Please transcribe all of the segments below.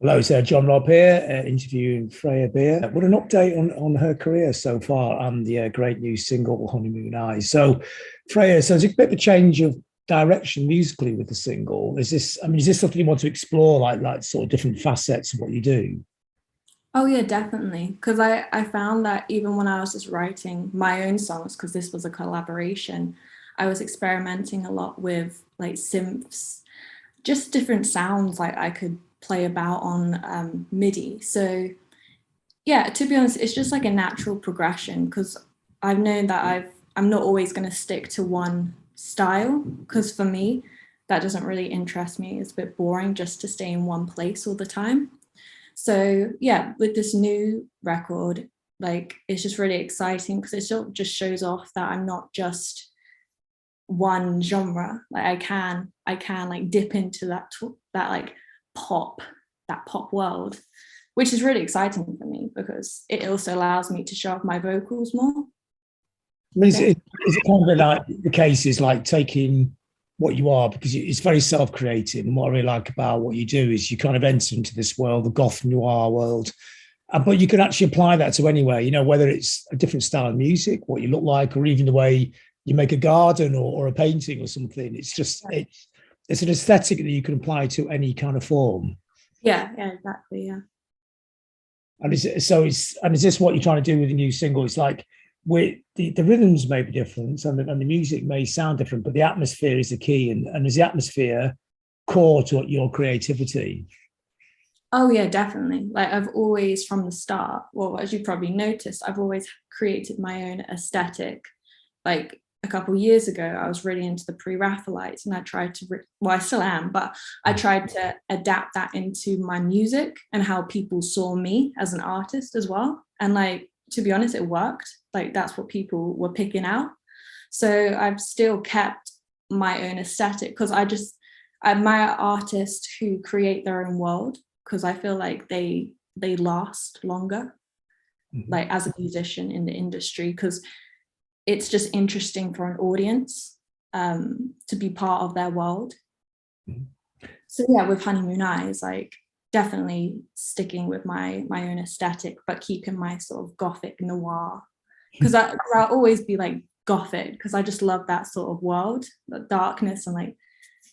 Hello, sir. John Robb here, interviewing Freya Beer. What an update on her career so far and the great new single Honeymoon Eyes. So, Freya, so it's a bit of a change of direction musically with the single. Is this something you want to explore, like sort of different facets of what you do? Oh yeah, definitely. Because I found that even when I was just writing my own songs, because this was a collaboration, I was experimenting a lot with like synths, just different sounds like I could play about on MIDI. So yeah, to be honest, it's just like a natural progression because I've known that I'm not always going to stick to one style because for me, that doesn't really interest me. It's a bit boring just to stay in one place all the time. So yeah, with this new record, like it's just really exciting because it still just shows off that I'm not just one genre. Like I can like dip into that like pop, that pop world, which is really exciting for me because it also allows me to show off my vocals more. I mean, Yeah. is it kind of like the case is like taking what you are because it's very self-creating. And what I really like about what you do is you kind of enter into this world, the goth noir world, but you can actually apply that to anywhere. You know, whether it's a different style of music, what you look like, or even the way you make a garden or a painting or something. It's an aesthetic that you can apply to any kind of form. Yeah, exactly. Yeah. And is this what you're trying to do with the new single? It's like the rhythms may be different and the music may sound different, but the atmosphere is the key. And is the atmosphere core to your creativity? Oh yeah, definitely. Like I've always from the start, well, as you probably noticed, I've always created my own aesthetic. Like a couple of years ago, I was really into the pre-Raphaelites and I tried to, well, I still am, but I tried to adapt that into my music and how people saw me as an artist as well. And like, to be honest, it worked. Like that's what people were picking out. So I've still kept my own aesthetic because I admire artists who create their own world because I feel like they last longer, Mhm. like as a musician in the industry, because it's just interesting for an audience to be part of their world. Mhm. So yeah, with Honeymoon Eyes, like definitely sticking with my own aesthetic, but keeping my sort of gothic noir. Because I'll always be like gothic because I just love that sort of world, the darkness and like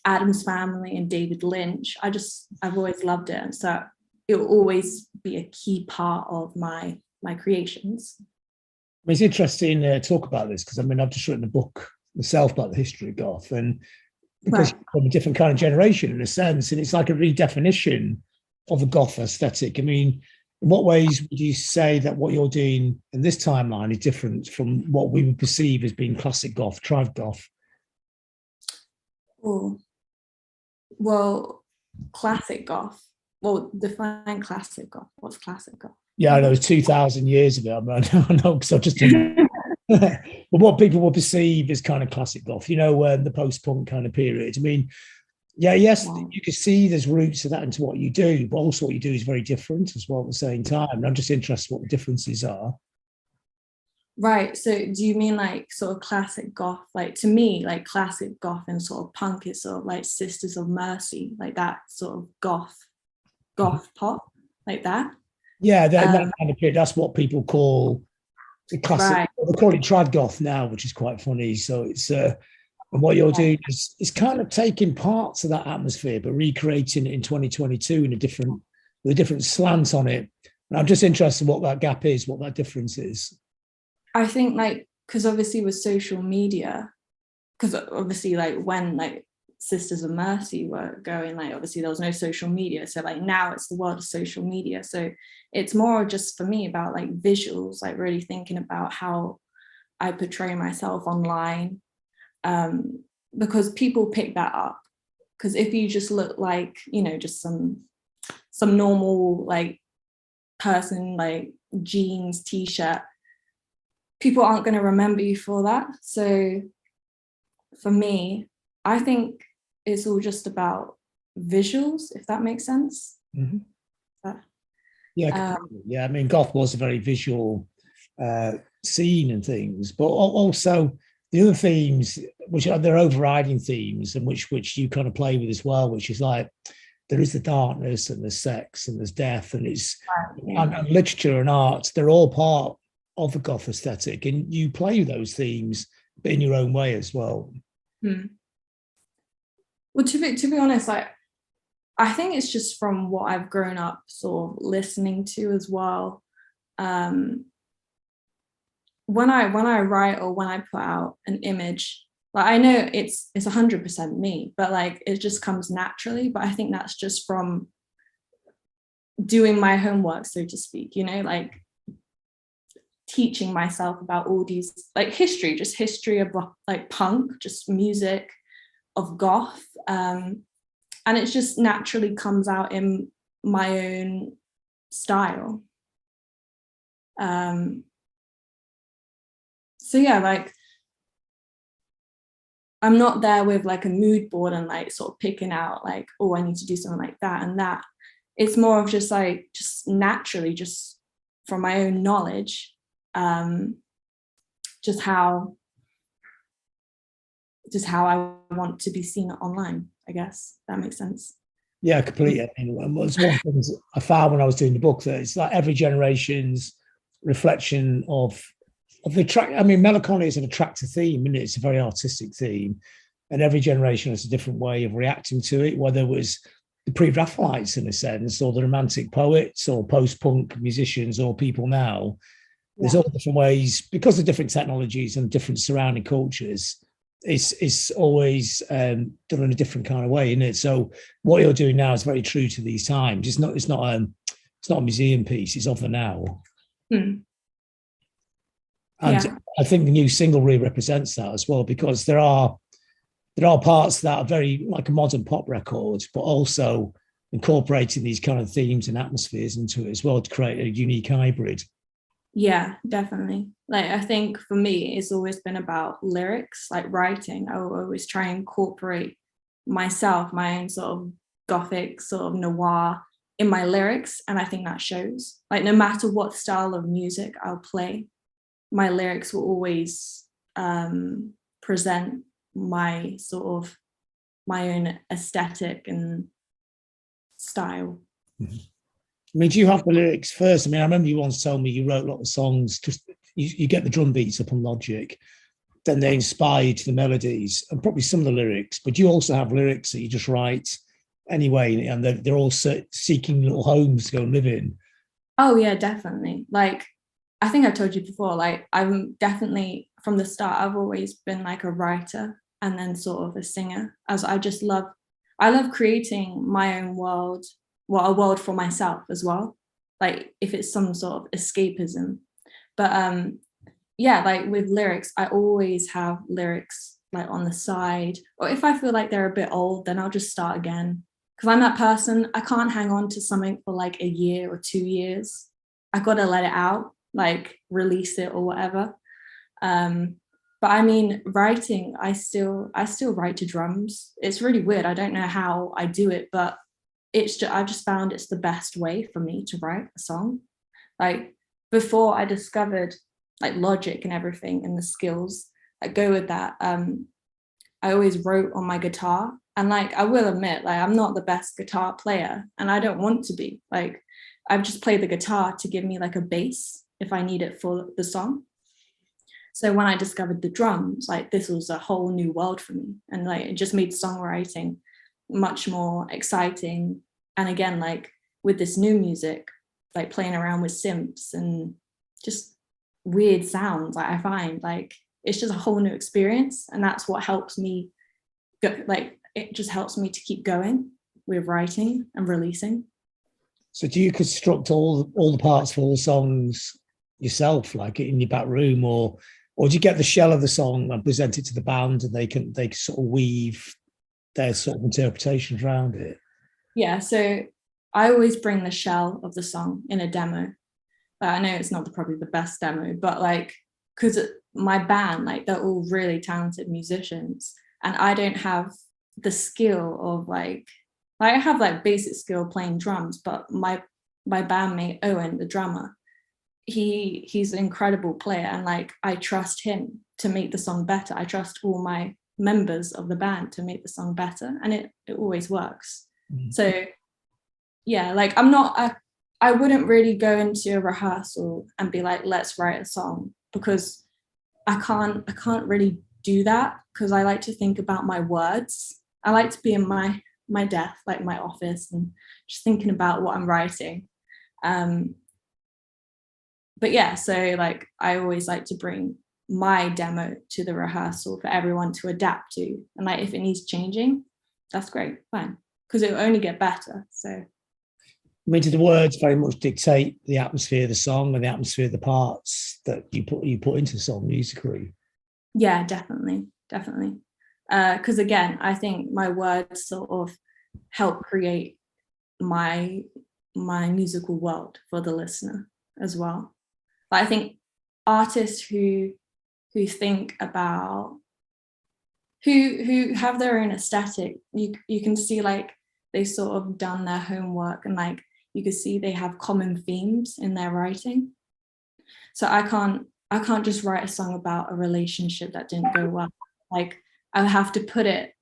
Adam's Family and David Lynch. I've always loved it, and so it will always be a key part of my creations. It's interesting to talk about this because I mean I've just written a book myself about the history of goth, and because Right. you're from a different kind of generation in a sense, and it's like a redefinition of the goth aesthetic. I mean, in what ways would you say that what you're doing in this timeline is different from what we would perceive as being classic goth, trad goth? Oh, well, classic goth. Well, define classic goth. What's classic goth? Yeah, I know it's 2,000 years ago. I know because I've just done. But what people will perceive as kind of classic goth, the post-punk kind of period. I mean, yeah, yes, Wow. you can see there's roots of that into what you do, but also what you do is very different as well at the same time. And I'm just interested what the differences are. Right. So do you mean like sort of classic goth? Like to me, like classic goth and sort of punk is sort of like Sisters of Mercy, like that sort of goth pop, like that. Yeah, that Um, kind of period, that's what people call the classic. right. They call it trad goth now, which is quite funny. So and what you're doing is kind of taking parts of that atmosphere, but recreating it in 2022 in with a different slant on it. And I'm just interested in what that gap is, what that difference is. I think like because obviously with social media, because obviously like when like Sisters of Mercy were going, like obviously there was no social media, so like now it's the world of social media, so it's more just for me about like visuals, like really thinking about how I portray myself online, um because people pick that up, because if you just look like just some normal like person, like jeans t-shirt, people aren't going to remember you for that. So for me, I think it's all just about visuals, if that makes sense. Mhm. Uh, Yeah, Um, completely. Yeah. I mean, goth was a very visual uh, scene and things, but also the other themes, which are their overriding themes, and which you kind of play with as well, which is like there is the darkness and there's sex and there's death, and it's Yeah. and literature and art, they're all part of the goth aesthetic, and you play those themes but in your own way as well. Well, to be honest, like I think it's just from what I've grown up sort of listening to as well. When I write or when I put out an image, like I know it's 100% me, but like it just comes naturally. But I think that's just from doing my homework, so to speak, you know, like teaching myself about all these like history of like punk, just music, of goth, and it just naturally comes out in my own style. So yeah, like I'm not there with like a mood board and like sort of picking out like, oh, I need to do something like that and that. It's more of just like just naturally, just from my own knowledge, just how I want to be seen online, I guess. That makes sense. Yeah, completely. I mean, it's one thing I found when I was doing the book, that it's like every generation's reflection of the track. I mean, melancholy is an attractive theme, and it's a very artistic theme, and every generation has a different way of reacting to it, whether it was the pre-Raphaelites in a sense, or the romantic poets, or post-punk musicians, or people now. There's all different ways, because of different technologies and different surrounding cultures. It's always done in a different kind of way, isn't it? So what you're doing now is very true to these times. It's not a museum piece. It's of the now. And I think the new single really represents that as well, because there are parts that are very like a modern pop record, but also incorporating these kind of themes and atmospheres into it as well to create a unique hybrid. Yeah, definitely. Like I think for me, it's always been about lyrics, like writing. I will always try and incorporate myself, my own sort of gothic, sort of noir in my lyrics. And I think that shows. Like no matter what style of music I'll play, my lyrics will always present my sort of my own aesthetic and style. Mm-hmm. I mean, do you have the lyrics first? I mean, I remember you once told me you wrote a lot of songs, just you get the drum beats up on Logic, then they inspire you to the melodies and probably some of the lyrics, but you also have lyrics that you just write anyway, and they're all seeking little homes to go and live in. Oh yeah, definitely. Like I think I've told you before, like I'm definitely from the start, I've always been like a writer and then sort of a singer, as I love creating my own world, well, a world for myself as well, like if it's some sort of escapism. But yeah, like with lyrics, I always have lyrics like on the side, or if I feel like they're a bit old, then I'll just start again, because I'm that person, I can't hang on to something for like a year or 2 years. I gotta let it out, like release it or whatever. But I mean, writing, I still write to drums. It's really weird, I don't know how I do it, but I've just found it's the best way for me to write a song. Like before I discovered like Logic and everything and the skills that go with that, I always wrote on my guitar. And like I will admit, like I'm not the best guitar player, and I don't want to be. Like I've just played the guitar to give me like a bass if I need it for the song. So when I discovered the drums, like this was a whole new world for me, and like it just made songwriting much more exciting. And again, like with this new music, like playing around with synths and just weird sounds, like I find like it's just a whole new experience, and that's what helps me go, like it just helps me to keep going with writing and releasing. So do you construct all the parts for all the songs yourself, like in your back room, or do you get the shell of the song and present it to the band and they can sort of weave their sort of interpretations around it? Yeah, so I always bring the shell of the song in a demo. I know it's not probably the best demo, but like because my band, like they're all really talented musicians, and I don't have the skill of like I have like basic skill playing drums, but my bandmate Owen, the drummer, he's an incredible player, and like I trust him to make the song better. I trust all my members of the band to make the song better, and it always works. So yeah, like I wouldn't really go into a rehearsal and be like, let's write a song, because I can't really do that, because I like to think about my words. I like to be in my desk, like my office, and just thinking about what I'm writing. Um, but yeah, so like I always like to bring my demo to the rehearsal for everyone to adapt to, and like if it needs changing, that's great, fine, because it will only get better. So I mean, do the words very much dictate the atmosphere of the song and the atmosphere of the parts that you put into the song musically? yeah, definitely. Because again, I think my words sort of help create my musical world for the listener as well. But I think artists who think about who have their own aesthetic, you can see like they sort of done their homework, and like you can see they have common themes in their writing. So I can't just write a song about a relationship that didn't go well. Like I have to put it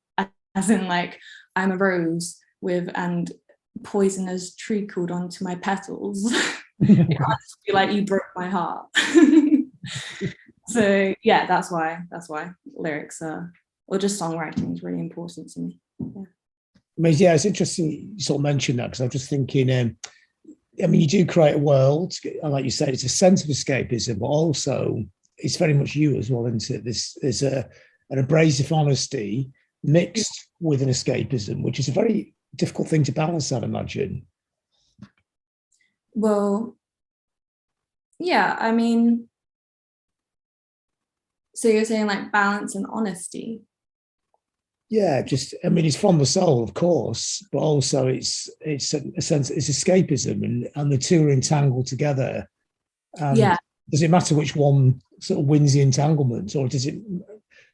as in like I'm a rose with and poisonous treacled onto my petals. It can't just be like you broke my heart. So yeah, that's why lyrics are, or just songwriting is really important to me. Yeah. I mean, yeah, it's interesting you sort of mentioned that, because I'm just thinking, I mean, you do create a world, and like you said, it's a sense of escapism, but also it's very much you as well, isn't it? This is an abrasive honesty mixed with an escapism, which is a very difficult thing to balance, I'd imagine. Well, yeah, I mean, so you're saying like balance and honesty? Yeah, just I mean, it's from the soul, of course, but also it's a sense it's escapism, and the two are entangled together. And Yeah. does it matter which one sort of wins the entanglement, or does it?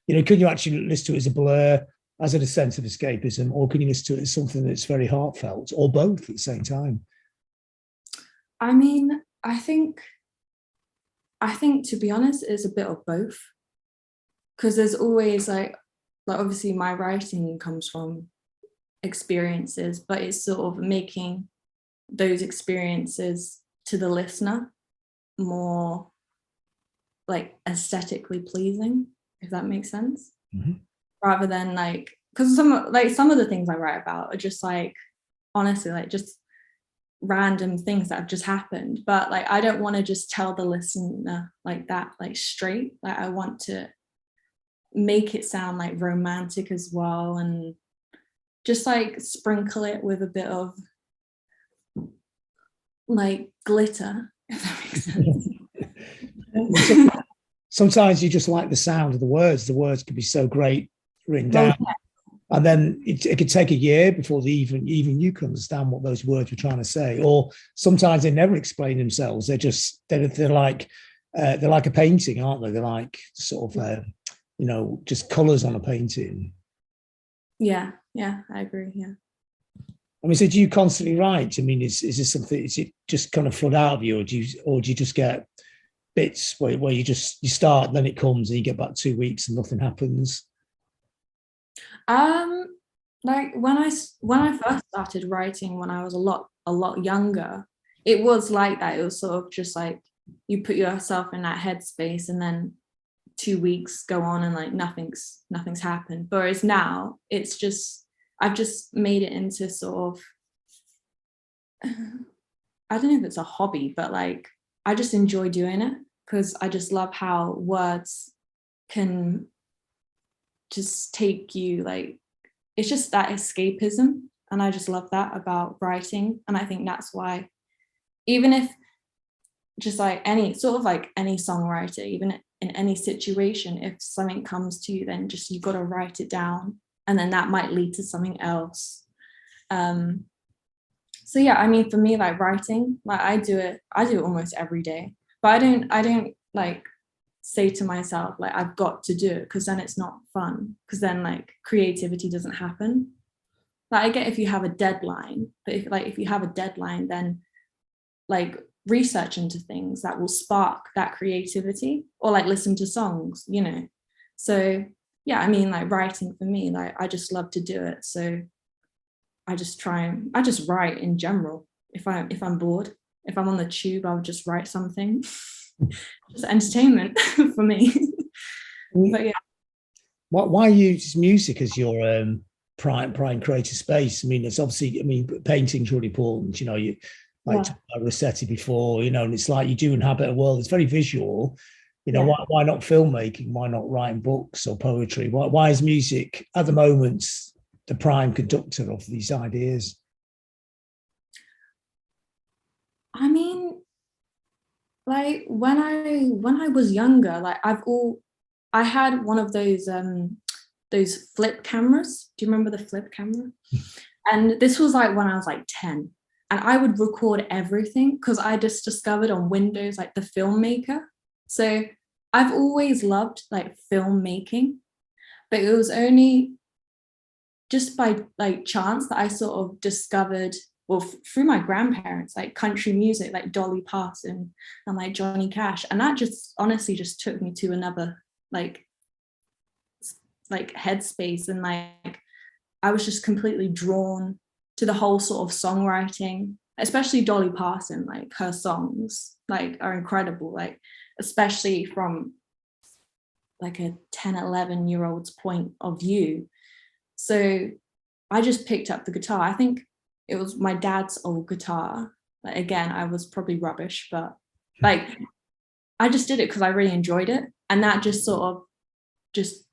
Can you actually listen to it as a blur, as a sense of escapism, or can you listen to it as something that's very heartfelt, or both at the same time? I mean, I think to be honest, it's a bit of both, because there's always like obviously my writing comes from experiences, but it's sort of making those experiences to the listener more like aesthetically pleasing, if that makes sense. Mm-hmm. Rather than like, because some of the things I write about are just like honestly like just random things that have just happened, but like I don't want to just tell the listener like that like straight. Like I want to make it sound like romantic as well, and just like sprinkle it with a bit of like glitter, if that makes sense. Sometimes you just like the sound of the words. The words can be so great written Well, down, and then it could take a year before even you can understand what those words were trying to say. Or sometimes they never explain themselves. They're like a painting, aren't they? They're like sort of just colors on a painting. yeah, I agree. Yeah. I mean, so do you constantly write? I mean, is this something? Is it just kind of flood out of you, or do you just get bits where you start, then it comes, and you get back 2 weeks and nothing happens? Um, like when I first started writing when I was a lot younger, it was like that. It was sort of just like you put yourself in that headspace, and then 2 weeks go on and like nothing's happened. Whereas now it's just I've just made it into sort of I don't know if it's a hobby, but like I just enjoy doing it, because I just love how words can just take you like, it's just that escapism, and I just love that about writing. And I think that's why, even if just like any sort of like any songwriter, even in any situation, if something comes to you, then just you got to write it down, and then that might lead to something else. So yeah, I mean, for me, like writing, like I do it almost every day, but I don't like say to myself like I've got to do it, because then it's not fun, because then like creativity doesn't happen. Like I get if you have a deadline, but if you have a deadline, then like research into things that will spark that creativity, or like listen to songs. So yeah, I mean, like writing for me, like I just love to do it. So I just write in general. If I'm bored, if I'm on the tube, I would just write something. Just entertainment for me. But yeah. Why use music as your prime creative space? I mean, it's obviously, I mean, painting's really important. You know, you like Yeah. Rossetti before, you know, and it's like you do inhabit a world. It's very visual. You know, Yeah. why not filmmaking? Why not writing books or poetry? Why is music at the moment the prime conductor of these ideas? I mean, like when I was younger, like I had one of those flip cameras. Do you remember the flip camera? And this was like when I was like 10. And I would record everything because I just discovered on Windows like the filmmaker. So I've always loved like filmmaking, but it was only just by like chance that I sort of discovered, well, through my grandparents, like country music, like Dolly Parton and like Johnny Cash. And that just honestly just took me to another like headspace. And like I was just completely drawn to the whole sort of songwriting, especially Dolly Parton. Like her songs like are incredible, like especially from like a 10, 11-year-old's point of view. So I just picked up the guitar. I think it was my dad's old guitar. Like, again, I was probably rubbish, but like I just did it because I really enjoyed it. And that just sort of just,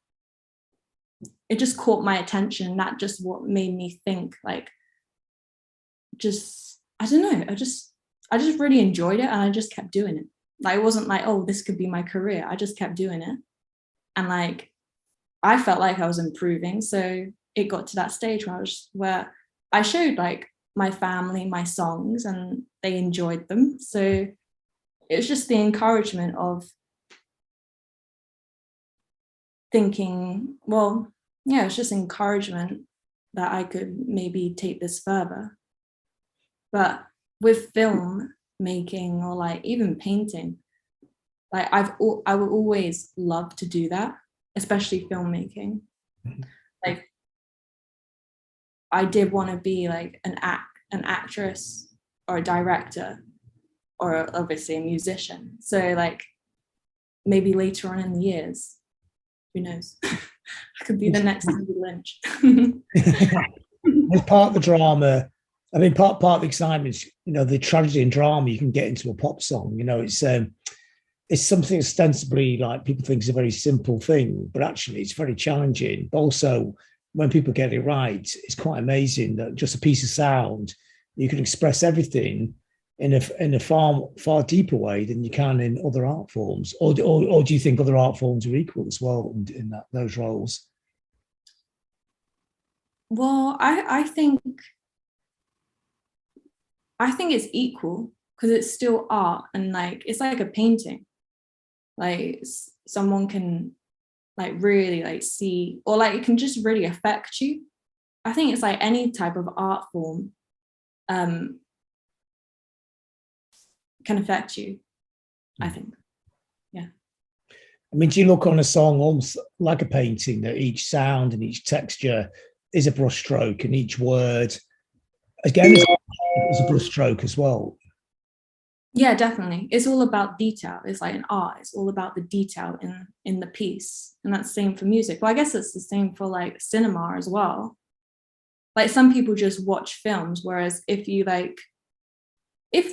it just caught my attention. That just what made me think like, just, I don't know, I just really enjoyed it and I just kept doing it. Like, it wasn't like, oh, this could be my career. I just kept doing it. And like, I felt like I was improving. So it got to that stage where I showed like my family my songs and they enjoyed them. So it was just the encouragement of thinking, well, yeah, it's just encouragement that I could maybe take this further. But with film making or like even painting, like I would always love to do that, especially filmmaking. Like I did want to be like an actress or a director or obviously a musician. So like maybe later on in the years, who knows? I could be the next Andy Lynch. As part of the drama, I mean, part of the excitement is, you know, the tragedy and drama you can get into a pop song. You know, it's something ostensibly like people think is a very simple thing, but actually it's very challenging. But also, when people get it right, it's quite amazing that just a piece of sound, you can express everything in a far deeper way than you can in other art forms. Or do you think other art forms are equal as well in those roles? Well, I think it's equal because it's still art and like it's like a painting. Like someone can like really like see, or like it can just really affect you. I think it's like any type of art form um can affect you, I think. Yeah. I mean, do you look on a song almost like a painting that each sound and each texture is a brushstroke and each word, again, is a brushstroke as well? Yeah, definitely. It's all about detail. It's like an art. It's all about the detail in the piece. And that's the same for music. Well, I guess it's the same for like cinema as well. Like some people just watch films, whereas if you like, if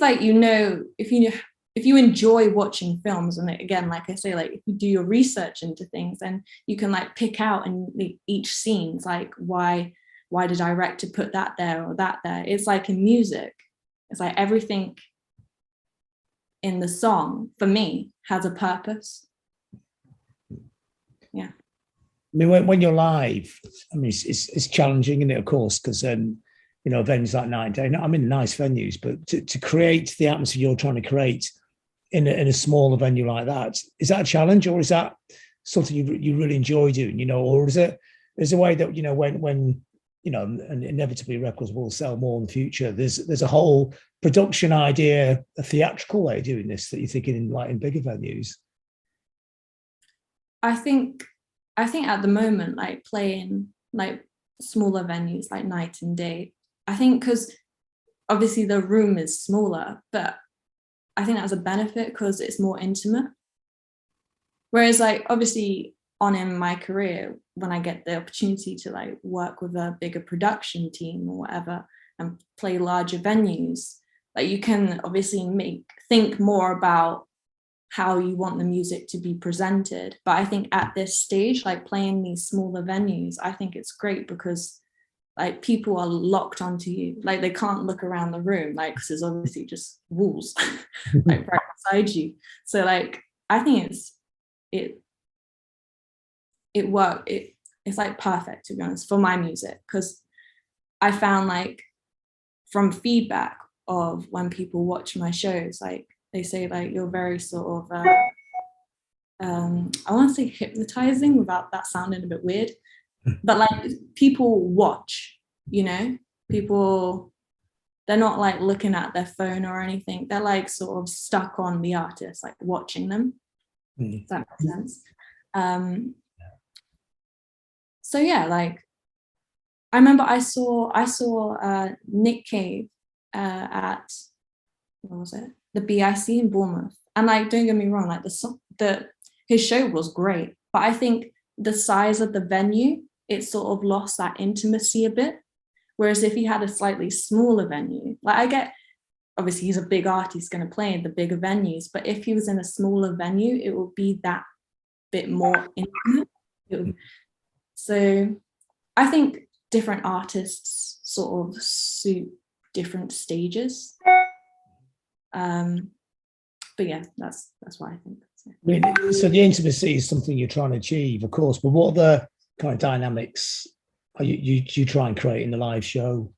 you enjoy watching films, and again, like I say, like if you do your research into things, then you can like pick out and each scene's like why the director put that there or that there. It's like in music, it's like everything in the song for me has a purpose. Yeah. I mean, when you're live, I mean, it's challenging, isn't it? Of course, because you know, venues like Night and Day. I'm in nice venues, but to create the atmosphere you're trying to create in a smaller venue like that, is that a challenge, or is that something you really enjoy doing? You know, or is it there's a way that, you know, when you know, and inevitably records will sell more in the future. There's a whole production idea, a theatrical way of doing this that you're thinking in like in bigger venues. I think at the moment, like playing like smaller venues like Night and Day, I think because obviously the room is smaller, but I think that's a benefit because it's more intimate. Whereas like obviously on in my career, when I get the opportunity to like work with a bigger production team or whatever and play larger venues, like you can obviously think more about how you want the music to be presented. But I think at this stage, like playing these smaller venues, I think it's great because like people are locked onto you. Like they can't look around the room, like because there's obviously just walls like right beside you. So like I think it's like perfect, to be honest, for my music, because I found like from feedback of when people watch my shows, like they say like you're very sort of I want to say hypnotizing without that sounding a bit weird, but like people watch, you know, people, they're not like looking at their phone or anything, they're like sort of stuck on the artist, like watching them. Does that make sense? So yeah, like I remember I saw Nick Cave at, what was it, the BIC in Bournemouth, and like don't get me wrong, like his show was great, but I think the size of the venue, it sort of lost that intimacy a bit. Whereas if he had a slightly smaller venue, like I get, obviously he's a big artist, he's going to play in the bigger venues, but if he was in a smaller venue, it would be that bit more intimate. So I think different artists sort of suit different stages. But yeah, that's what I think. I mean, so the intimacy is something you're trying to achieve, of course, but what other kind of dynamics are you try and create in the live show?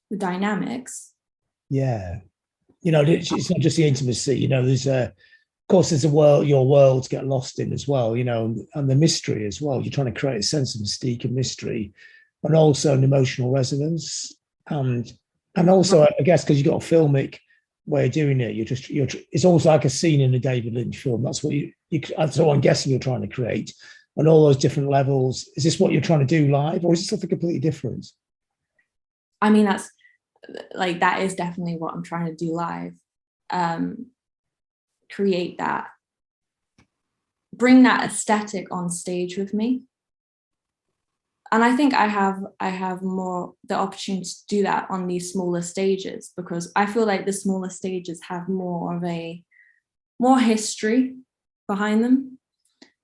The dynamics? Yeah. You know, it's not just the intimacy, you know, there's of course, there's a world, your worlds get lost in as well, you know, and the mystery as well. You're trying to create a sense of mystique and mystery, and also an emotional resonance. And also, I guess, because you've got a filmic way of doing it, it's almost like a scene in a David Lynch film. That's what that's what I'm guessing you're trying to create. On all those different levels. Is this what you're trying to do live, or is it something completely different? I mean, that is definitely what I'm trying to do live. Create that, bring that aesthetic on stage with me. And I think I have more the opportunity to do that on these smaller stages, because I feel like the smaller stages have more history behind them,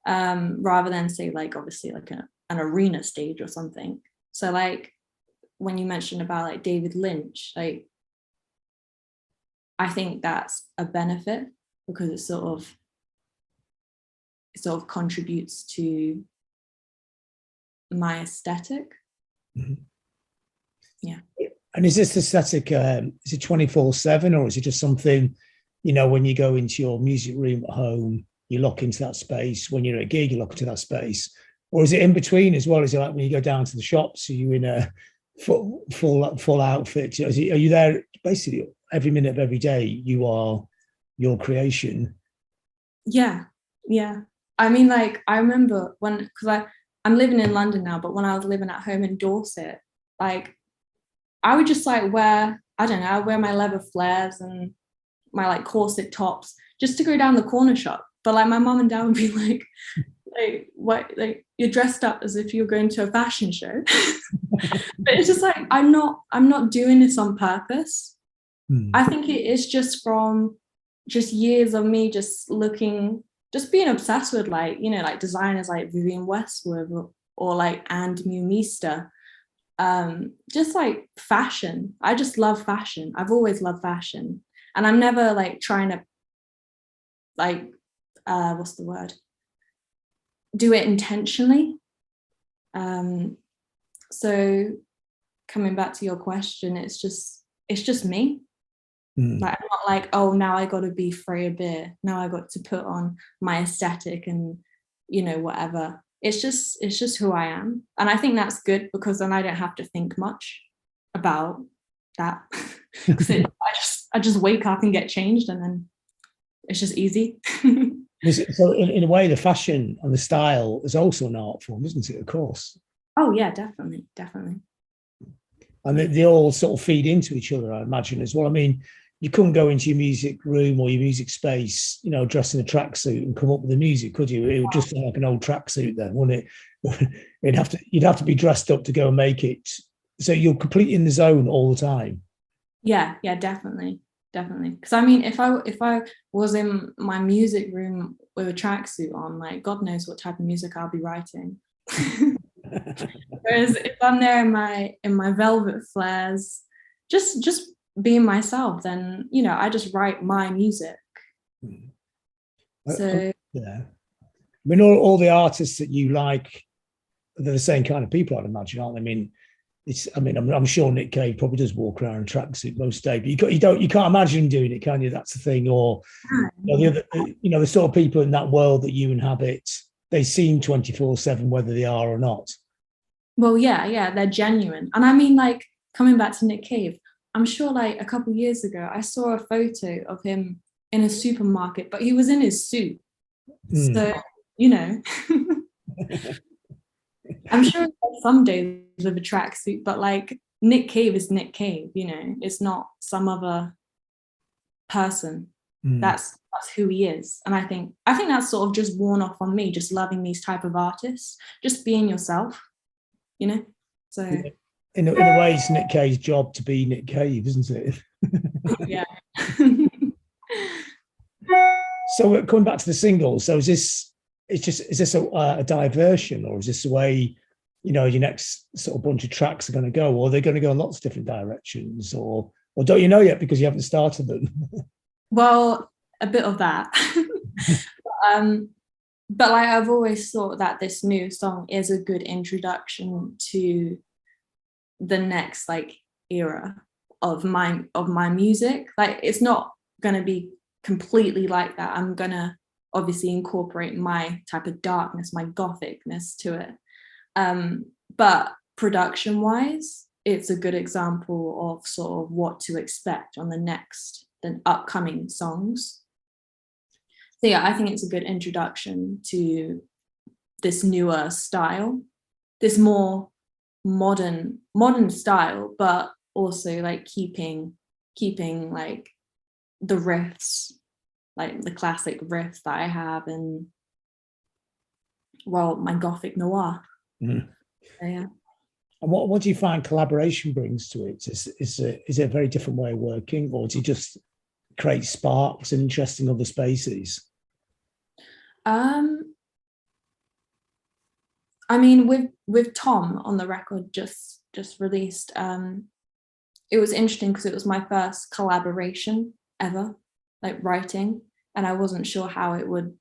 rather than say like obviously like an arena stage or something. So like when you mentioned about like David Lynch, like I think that's a benefit because it sort of contributes to my aesthetic. Mm-hmm. Yeah. And is this aesthetic, is it 24/7, or is it just something, you know, when you go into your music room at home, you lock into that space? When you're at a gig, you lock into that space? Or is it in between as well? Is it like when you go down to the shops, are you in a full outfit? Are you there basically every minute of every day? You are your creation. Yeah. I mean, like I remember because I'm living in London now, but when I was living at home in Dorset, like I would just like wear my leather flares and my like corset tops just to go down the corner shop. But like my mom and dad would be like what, like you're dressed up as if you're going to a fashion show. But it's just like I'm not doing this on purpose. I think it is just from just years of me just being obsessed with like, you know, like designers like Vivienne Westwood or like And Mumista. Just like fashion. I just love fashion. I've always loved fashion. And I'm never like trying to like, what's the word? Do it intentionally. So coming back to your question, it's just me. Like I'm not like, oh, now I got to be Freya Beer. Now I got to put on my aesthetic and, you know, whatever. It's just who I am. And I think that's good because then I don't have to think much about that. Because I just wake up and get changed and then it's just easy. So in a way, the fashion and the style is also an art form, isn't it? Of course. Oh yeah, definitely. and they all sort of feed into each other, I imagine, as well. I mean, you couldn't go into your music room or your music space, dressed in a tracksuit and come up with the music, could you? It would just sound like an old tracksuit then, wouldn't it? You'd have to be dressed up to go and make it. So you're completely in the zone all the time. Yeah, definitely, because I mean, if I was in my music room with a tracksuit on, like, God knows what type of music I'll be writing. Whereas if I'm there in my velvet flares, just being myself, then I just write my music. So yeah, I mean, all the artists that you like, they're the same kind of people, I'd imagine, aren't they? I mean, I'm sure Nick Cave probably does walk around in tracksuit most days, but you can't imagine him doing it, can you? That's the thing. Or the sort of people in that world that you inhabit, they seem 24/7, whether they are or not. Well, yeah, they're genuine. And I mean, like, coming back to Nick Cave, I'm sure like a couple of years ago, I saw a photo of him in a supermarket, but he was in his suit. So, I'm sure some days with a tracksuit, but like Nick Cave is Nick Cave, it's not some other person. That's who he is. And I think that's sort of just worn off on me, just loving these type of artists, just being yourself. So in a way, it's Nick Cave's job to be Nick Cave, isn't it? Yeah. So coming back to the singles, so is this a diversion, or is this the way your next sort of bunch of tracks are going to go, or are they going to go in lots of different directions, or don't you know yet because you haven't started them? Well, a bit of that. But like, I've always thought that this new song is a good introduction to the next like era of my music. Like, it's not going to be completely like that. I'm going to obviously incorporate my type of darkness, my gothicness to it. But production wise, it's a good example of sort of what to expect on the upcoming songs. So yeah, I think it's a good introduction to this newer style, this more modern style, but also like keeping like the riffs, like the classic riffs that I have, and my gothic noir. Mm-hmm. So, yeah. And what do you find collaboration brings to it? Is it a very different way of working, or do you just create sparks and interesting other spaces? I mean, with Tom on the record just released, it was interesting because it was my first collaboration ever, like writing, and I wasn't sure how it would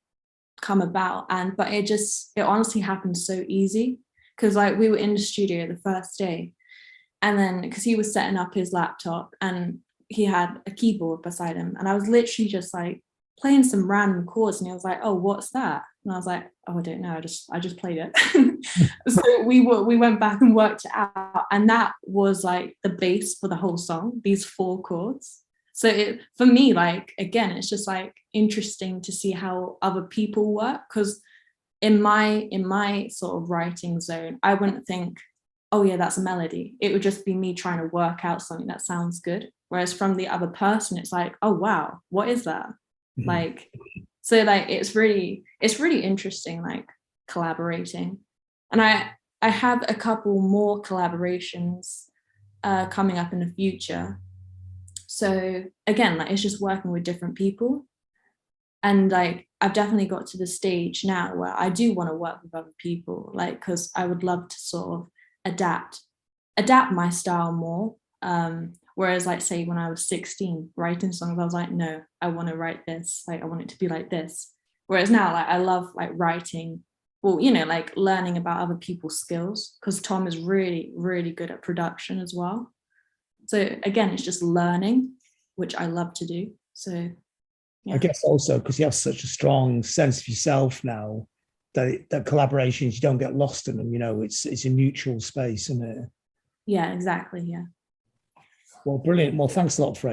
come about, but it honestly happened so easy, because like we were in the studio the first day, and then because he was setting up his laptop and he had a keyboard beside him, and I was literally just like playing some random chords, and he was like, "Oh, what's that?" And I was like, "Oh, I don't know. I just played it." So we went back and worked it out, and that was like the base for the whole song. These 4 chords. So for me, like, again, it's just like interesting to see how other people work, because in my sort of writing zone, I wouldn't think, "Oh yeah, that's a melody." It would just be me trying to work out something that sounds good. Whereas from the other person, it's like, "Oh wow, what is that?" Mm-hmm. Like, so like it's really interesting, like collaborating. And I have a couple more collaborations coming up in the future. So again, like, it's just working with different people. And like, I've definitely got to the stage now where I do want to work with other people, like, because I would love to sort of adapt my style more. Whereas, like, say when I was 16 writing songs, I was like, no, I want to write this, like I want it to be like this. Whereas now, like, I love like writing, well, like learning about other people's skills, because Tom is really, really good at production as well. So again, it's just learning, which I love to do. So yeah. I guess also because you have such a strong sense of yourself now, that collaborations, you don't get lost in them. It's a mutual space, isn't it? Yeah, exactly. Yeah. Well, brilliant. Well, thanks a lot, Freya.